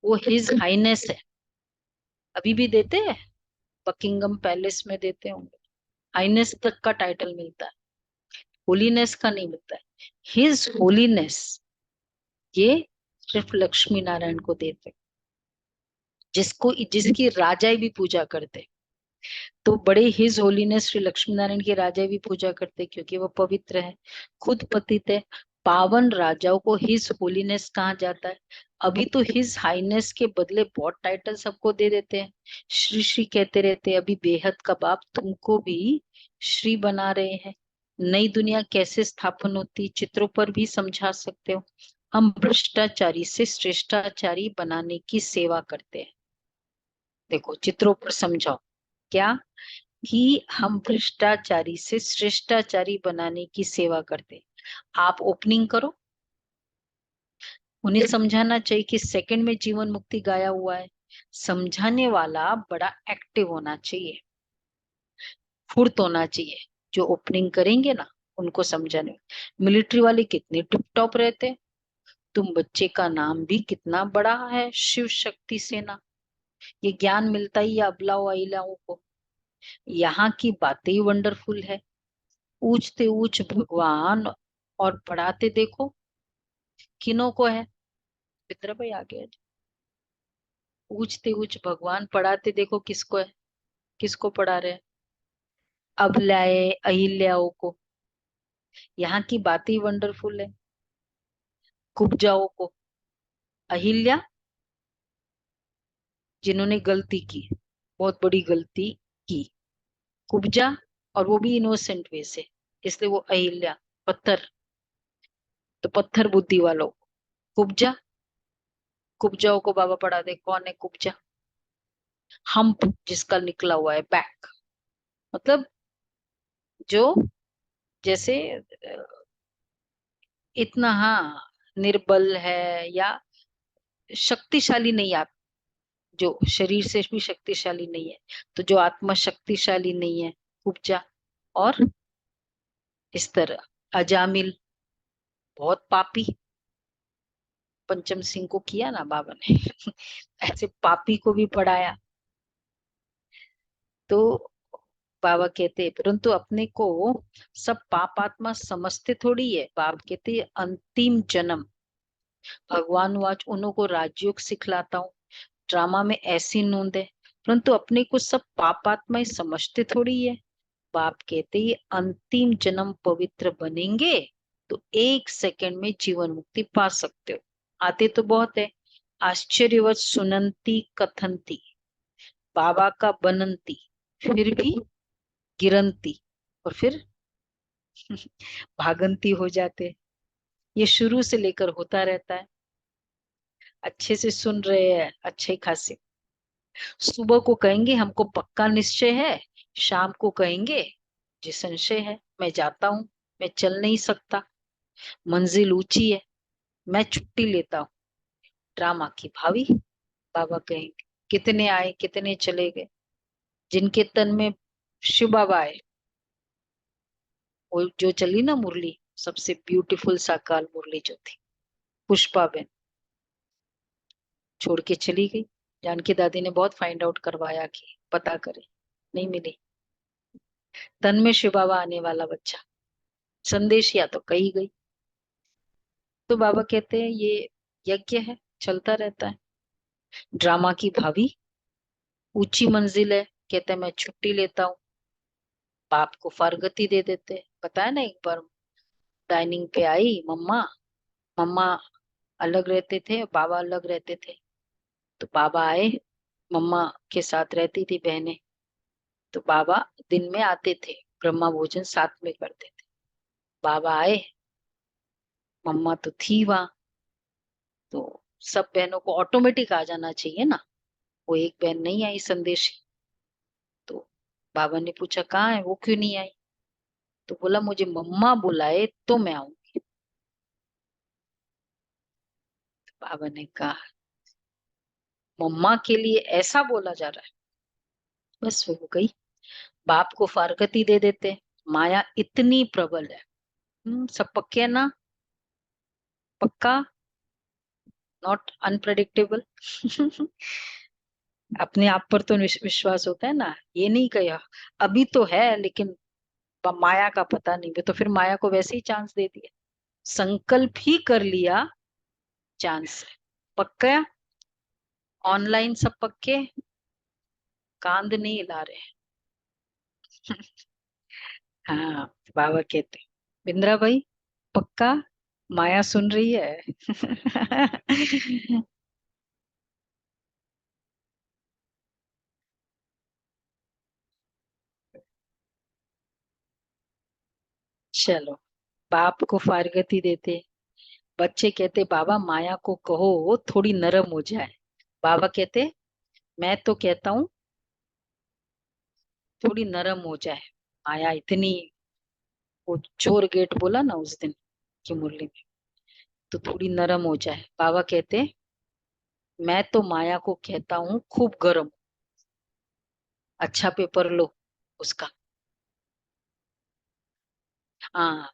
वो हिज हाइनेस है। अभी भी देते हैं, बकिंगम पैलेस में देते होंगे। हाइनेस तक का टाइटल मिलता है, होलीनेस का नहीं मिलता है। हिज होलीनेस ये सिर्फ लक्ष्मी नारायण को देते, जिसकी राजा भी पूजा करते। तो बड़े हिज होलीनेस श्री लक्ष्मी नारायण के राजा भी पूजा करते, क्योंकि वो पवित्र है, खुद पतित है। पावन राजाओं को हिज होलीनेस कहा जाता है। अभी तो हिज हाइनेस के बदले बहुत टाइटल सबको दे देते हैं, श्री श्री कहते रहते हैं। अभी बेहद का बाप तुमको भी श्री बना रहे हैं। नई दुनिया कैसे स्थापन होती, चित्रों पर भी समझा सकते हो। हम भ्रष्टाचारी से श्रेष्ठाचारी बनाने की सेवा करते हैं। देखो चित्रों पर समझाओ क्या, कि हम भ्रष्टाचारी से श्रेष्ठाचारी बनाने की सेवा करते। आप ओपनिंग करो, उन्हें समझाना चाहिए कि सेकंड में जीवन मुक्ति गाया हुआ है। समझाने वाला बड़ा एक्टिव होना चाहिए, फुर्त होना चाहिए। जो ओपनिंग करेंगे ना, उनको समझाने। मिलिट्री वाले कितने टिप टॉप रहते, तुम बच्चे का नाम भी कितना बड़ा है, शिव शक्ति सेना। ये ज्ञान मिलता ही अबलाओ अहिलाओं को। यहाँ की बातें ही वंडरफुल है। ऊंचते ऊंच भगवान, और पढ़ाते देखो किनों को है। पितर भाई आ गया। ऊंचते ऊंच भगवान पढ़ाते देखो किसको है, किसको पढ़ा रहे हैं? अबलाए अहिल्याओं को। यहाँ की बातें ही वंडरफुल है। कुब्जाओं को, अहिल्या जिन्होंने गलती की, बहुत बड़ी गलती की, कुब्जा, और वो भी इनोसेंट वे से, इसलिए वो अहिल्या, पत्थर, तो पत्थर बुद्धि वालों को कुब्जा। कुब्जाओं को बाबा पढ़ा दे, कौन है कुब्जा? हम्प जिसका निकला हुआ है, बैक, मतलब जो जैसे इतना, हाँ, निर्बल है या शक्तिशाली नहीं, आप जो शरीर से भी शक्तिशाली नहीं है, तो जो आत्मा शक्तिशाली नहीं है, कुब्जा। और इस तरह अजामिल, बहुत पापी, पंचम सिंह को किया ना बाबा ने ऐसे पापी को भी पढ़ाया। तो बाबा कहते हैं, परंतु अपने को सब पाप आत्मा समझते थोड़ी है। बाबा कहते हैं, अंतिम जन्म, भगवान वाच उन्हों को राजयोग सिखलाता हूँ, ड्रामा में ऐसी नोंद है, परंतु अपने को सब पाप आत्मा समझते थोड़ी है। बाप कहते ये अंतिम जन्म पवित्र बनेंगे तो 1 सेकंड में जीवन मुक्ति पा सकते हो। आते तो बहुत है, आश्चर्यवत सुनंती कथनती, बाबा का बनंती, फिर भी गिरंती, और फिर भागंती हो जाते। ये शुरू से लेकर होता रहता है। अच्छे से सुन रहे हैं, अच्छे खासे। सुबह को कहेंगे हमको पक्का निश्चय है, शाम को कहेंगे जी संशय है, मैं जाता हूँ, मैं चल नहीं सकता, मंजिल ऊंची है, मैं छुट्टी लेता हूँ। ड्रामा की भावी, बाबा कहेंगे कितने आए कितने चले गए। जिनके तन में शिव बाबा आए, वो जो चली ना मुरली, सबसे ब्यूटीफुल साकार मुरली जो थी, पुष्पा बेन छोड़ के चली गई। जानकी दादी ने बहुत फाइंड आउट करवाया कि पता करे, नहीं मिली। तन में शिव बाबा आने वाला बच्चा, संदेश या तो कही गई। तो बाबा कहते हैं ये यज्ञ है, चलता रहता है। ड्रामा की भावी, ऊंची मंजिल है, कहते हैं मैं छुट्टी लेता हूँ, बाप को फारगती दे देते। बताया ना एक बार, डाइनिंग पे आई मम्मा, मम्मा अलग रहते थे, बाबा अलग रहते थे। तो बाबा आए, मम्मा के साथ रहती थी बहनें, तो बाबा दिन में आते थे, ब्रह्मा भोजन साथ में करते थे। बाबा आए, मम्मा तो थी वहां, तो सब बहनों को ऑटोमेटिक आ जाना चाहिए ना, वो एक बहन नहीं आई संदेश। तो बाबा ने पूछा कहाँ है, वो क्यों नहीं आई? तो बोला मुझे मम्मा बुलाए तो मैं आऊंगी। तो बाबा ने कहा मम्मा के लिए ऐसा बोला जा रहा है, बस वो हो गई। बाप को फारगती दे देते, माया इतनी प्रबल है। सब पक्के है ना, पक्का, नॉट अनप्रेडिक्टेबल अपने आप पर तो विश्वास होता है ना, ये नहीं कहा अभी तो है लेकिन माया का पता नहीं, तो फिर माया को वैसे ही चांस दे दिया। संकल्प ही कर लिया, चांस पक्का। ऑनलाइन सब पक्के, कांद नहीं हिला रहे हाँ, बाबा कहते बिंद्रा भाई पक्का, माया सुन रही है चलो, बाप को फारगती देते, बच्चे कहते बाबा माया को कहो थोड़ी नरम हो जाए। बाबा कहते मैं तो कहता हूँ थोड़ी नरम हो जाए, माया इतनी, वो चोर गेट बोला ना उस दिन की मुरली में, तो थोड़ी नरम हो जाए। बाबा कहते मैं तो माया को कहता हूँ खूब गरम, अच्छा पेपर लो उसका। हाँ,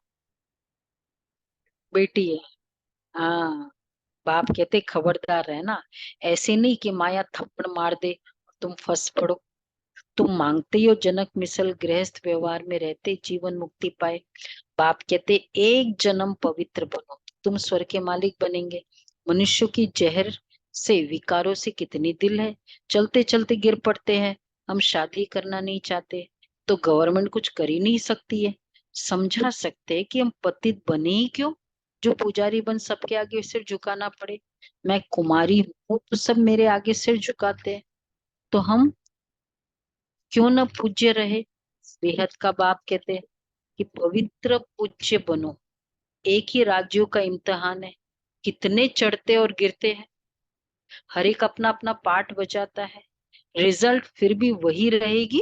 बेटी है, हाँ। बाप कहते खबरदार रहना, ऐसे नहीं कि माया थप्पड़ मार दे तुम फंस पड़ो। तुम मांगते हो जनक मिसल गृहस्थ व्यवहार में रहते जीवन मुक्ति पाए। बाप कहते एक जन्म पवित्र बनो, तुम स्वर्ग के मालिक बनेंगे। मनुष्यों की जहर से विकारों से कितनी दिल है, चलते चलते गिर पड़ते हैं। हम शादी करना नहीं चाहते तो गवर्नमेंट कुछ कर ही नहीं सकती है, समझा सकते कि हम पतित बने ही क्यों, जो पुजारी बन सबके आगे सिर झुकाना पड़े। मैं कुमारी हूँ तो सब मेरे आगे सिर झुकाते हैं, तो हम क्यों न पूज्य रहे। बेहद का बाप कहते हैं कि पवित्र पूज्य बनो। एक ही राज्यों का इम्तिहान है, कितने चढ़ते और गिरते हैं, हर एक अपना अपना पार्ट बजाता है, रिजल्ट फिर भी वही रहेगी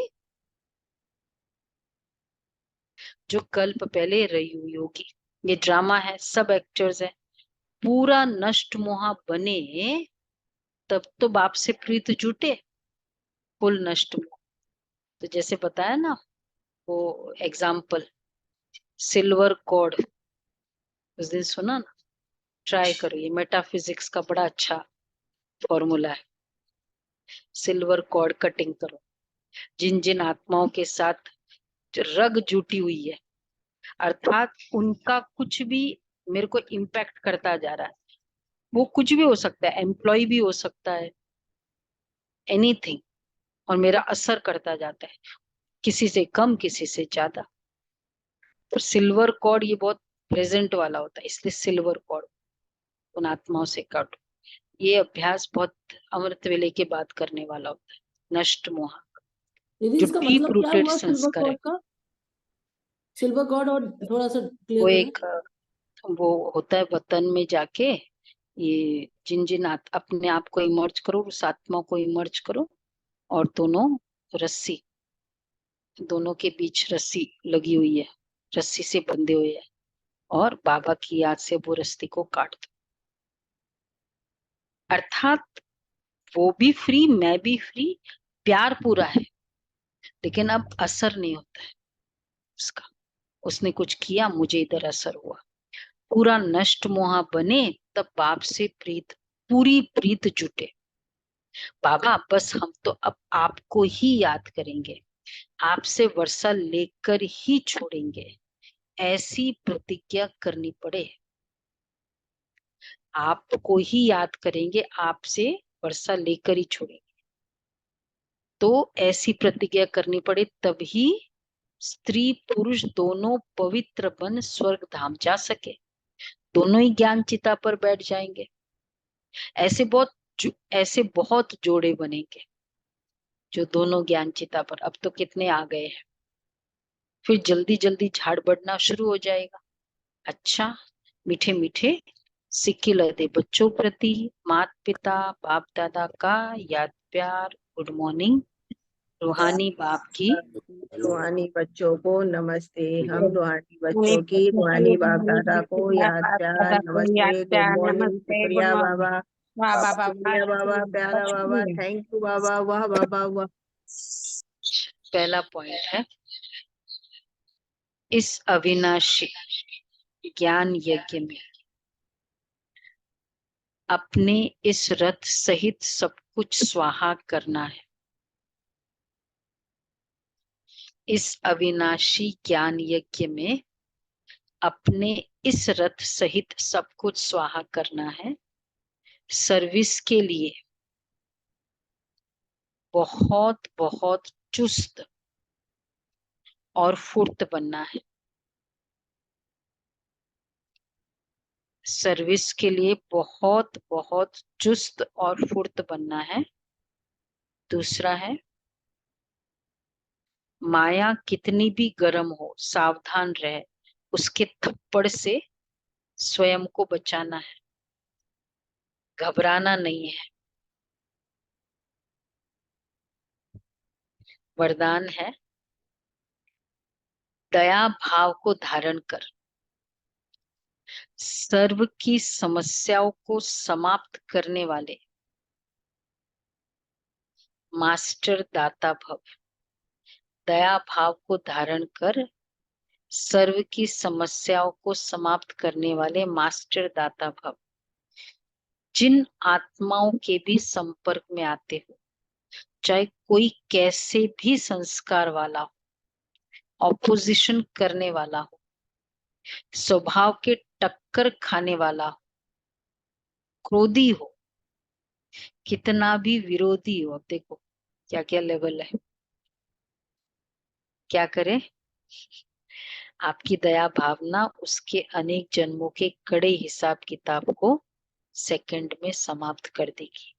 जो कल्प पहले रही हुई होगी। ये ड्रामा है, सब एक्टर्स है। पूरा नष्ट मोहा बने तब तो बाप से प्रीत जुटे, फुल नष्ट मोह। तो जैसे बताया ना वो एग्जाम्पल, सिल्वर कॉर्ड, उस दिन सुना ना, ट्राई करो, ये मेटाफिजिक्स का बड़ा अच्छा फॉर्मूला है। सिल्वर कॉर्ड कटिंग करो, जिन जिन आत्माओं के साथ रग जुटी हुई है, अर्थात उनका कुछ भी मेरे को इम्पैक्ट करता जा रहा है, वो कुछ भी हो सकता है, एम्प्लॉय भी हो सकता है, एनीथिंग, और मेरा असर करता जाता है, किसी से कम किसी से ज्यादा। तो सिल्वर कॉर्ड ये बहुत प्रेजेंट वाला होता है, इसलिए सिल्वर कॉर्ड उन आत्माओं से काटो। ये अभ्यास बहुत अमृत वेले के बाद करने वाला होता है, नष्ट मोह, दीदी जो इसका डीप मतलब क्या रूटेड हुआ सिल्वर संस्कार है। कॉर्ड का? सिल्वर कॉर्ड और थोड़ा सा क्लियर वो करें। एक वो होता है वतन में जाके, ये जिन जिन अपने आप को इमर्ज करो, उस आत्मा को इमर्ज करो, और दोनों रस्सी, दोनों के बीच रस्सी लगी हुई है, रस्सी से बंधे हुए हैं, और बाबा की याद से वो रस्सी को काट दो। अर्थात वो भी फ्री, मैं भी फ्री, प्यार पूरा है, लेकिन अब असर नहीं होता है उसका। उसने कुछ किया, मुझे इधर असर हुआ। पूरा नष्ट मोहा बने तब बाप से प्रीत, पूरी प्रीत जुटे। बाबा बस हम तो अब आपको ही याद करेंगे, आपसे वर्षा लेकर ही छोड़ेंगे, ऐसी प्रतिज्ञा करनी पड़े। आपको ही याद करेंगे, आपसे वर्षा लेकर ही छोड़ेंगे, तो ऐसी प्रतिज्ञा करनी पड़े, तभी स्त्री पुरुष दोनों पवित्र बन स्वर्ग धाम जा सके। दोनों ही ज्ञान चिता पर बैठ जाएंगे। ऐसे बहुत जोड़े बनेंगे जो दोनों ज्ञान चिता पर, अब तो कितने आ गए हैं। फिर जल्दी जल्दी झाड़ बढ़ना शुरू हो जाएगा। अच्छा, मीठे मीठे सिक्के लदे बच्चों प्रति माता पिता बाप दादा का याद प्यार, गुड मॉर्निंग। रूहानी बाप की रूहानी बच्चों को नमस्ते। हम रूहानी बच्चों की रूहानी बाप दादा को याद प्यार नमस्ते, गुड मॉर्निंग। शुक्रिया बाबा, वाह बाबा, शुक्रिया बाबा, प्यारा बाबा, थैंक यू बाबा, वाह बाबा वाह। पहला पॉइंट है, इस अविनाशी ज्ञान यज्ञ में अपने इस रथ सहित सब कुछ स्वाहा करना है। इस अविनाशी ज्ञान यज्ञ में अपने इस रथ सहित सब कुछ स्वाहा करना है। सर्विस के लिए बहुत बहुत चुस्त और फुर्त बनना है। सर्विस के लिए बहुत बहुत चुस्त और फुर्त बनना है। दूसरा है, माया कितनी भी गर्म हो सावधान रहे, उसके थप्पड़ से स्वयं को बचाना है, घबराना नहीं है। वरदान है, दया भाव को धारण कर सर्व की समस्याओं को समाप्त करने वाले मास्टर दाता भव। दया भाव को धारण कर सर्व की समस्याओं को समाप्त करने वाले मास्टर दाता भव। जिन आत्माओं के भी संपर्क में आते हो, चाहे कोई कैसे भी संस्कार वाला हो, ऑपोजिशन करने वाला हो, स्वभाव के टक्कर खाने वाला हो, क्रोधी हो, कितना भी विरोधी हो, देखो क्या क्या लेवल है। क्या करें, आपकी दया भावना उसके अनेक जन्मों के कड़े हिसाब किताब को सेकंड में समाप्त कर देगी।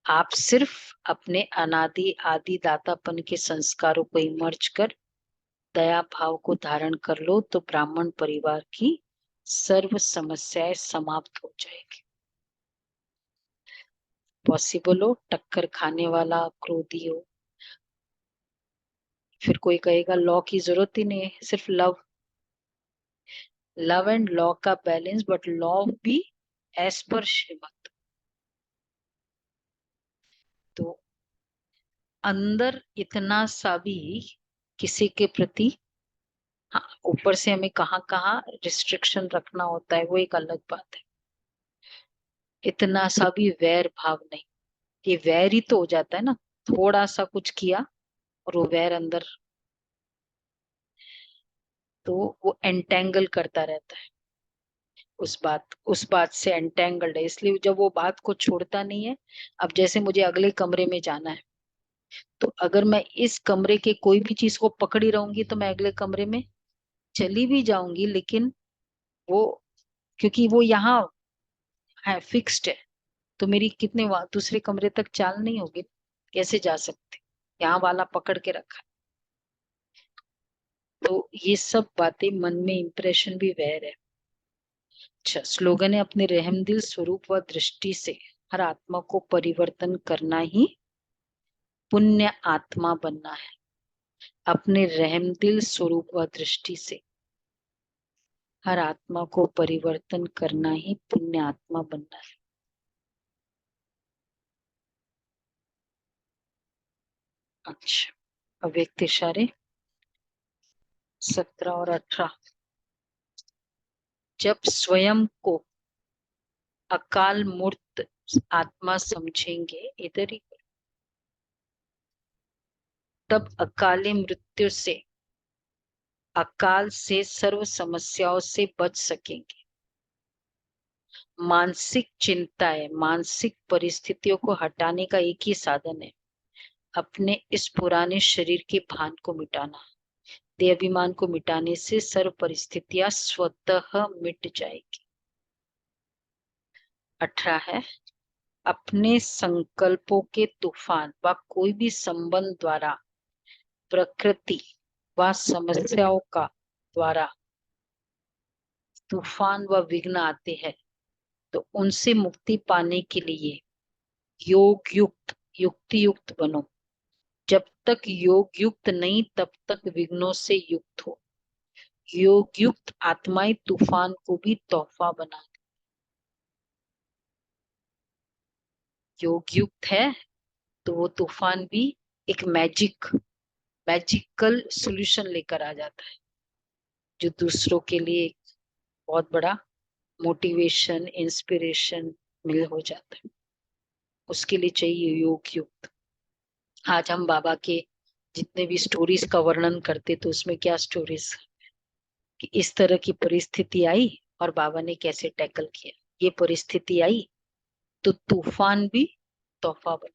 आप सिर्फ अपने अनादि आदि दातापन के संस्कारों को इमर्ज कर दया भाव को धारण कर लो तो ब्राह्मण परिवार की सर्व समस्याएं समाप्त हो जाएगी। पॉसिबल हो, टक्कर खाने वाला क्रोधी हो, फिर कोई कहेगा लॉ की जरूरत ही नहीं है, सिर्फ लव एंड लॉ का बैलेंस, बट लॉ भी एज पर श्रीमत। तो अंदर इतना सा भी किसी के प्रति, हाँ, ऊपर से हमें कहाँ कहाँ रिस्ट्रिक्शन रखना होता है वो एक अलग बात है। इतना सा भी वैर भाव नहीं, ये वैर ही तो हो जाता है ना, थोड़ा सा कुछ किया और वो वैर अंदर, तो वो एंटेंगल करता रहता है, उस बात से एंटेंगल्ड है, इसलिए जब वो बात को छोड़ता नहीं है। अब जैसे मुझे अगले कमरे में जाना है, तो अगर मैं इस कमरे के कोई भी चीज को पकड़ी रहूंगी तो मैं अगले कमरे में चली भी जाऊंगी, लेकिन वो, क्योंकि वो यहाँ है, फिक्स्ड है, तो मेरी कितने दूसरे कमरे तक चाल नहीं होगी, कैसे जा सकते, यहाँ वाला पकड़ के रखा है। तो ये सब बातें मन में इंप्रेशन भी वैर है। अच्छा, स्लोगन है, अपने रहमदिल स्वरूप व दृष्टि से हर आत्मा को परिवर्तन करना ही पुण्य आत्मा बनना है। अपने रहमदिल स्वरूप व दृष्टि से हर आत्मा को परिवर्तन करना ही पुण्य आत्मा बनना है। अच्छा, अव्यक्त इशारे 17 और 18। जब स्वयं को अकाल मूर्त आत्मा समझेंगे, इधर ही, तब अकाले मृत्यु से, अकाल से सर्व समस्याओं से बच सकेंगे। मानसिक चिंताएं, मानसिक परिस्थितियों को हटाने का एक ही साधन है, अपने इस पुराने शरीर के भान को मिटाना। देह अभिमान को मिटाने से सर्व परिस्थितियां स्वतः मिट जाएगी। 18 है, अपने संकल्पों के तूफान व कोई भी संबंध द्वारा प्रकृति व समस्याओं का द्वारा तूफान व विघ्न आते हैं, तो उनसे मुक्ति पाने के लिए योग युक्त, युक्ति युक्त बनो। जब तक योग युक्त नहीं, तब तक विघ्नों से युक्त हो। योग युक्त आत्माएं तूफान को भी तोहफा बना दे। योग युक्त है तो वो तूफान भी एक मैजिकल सॉल्यूशन लेकर आ जाता है, जो दूसरों के लिए एक बहुत बड़ा मोटिवेशन, इंस्पिरेशन मिल हो जाता है। उसके लिए चाहिए योग युक्त। आज हम बाबा के जितने भी स्टोरीज का वर्णन करते, तो उसमें क्या स्टोरीज कि इस तरह की परिस्थिति आई और बाबा ने कैसे टैकल किया। ये परिस्थिति आई तो तूफान भी तोहफा बन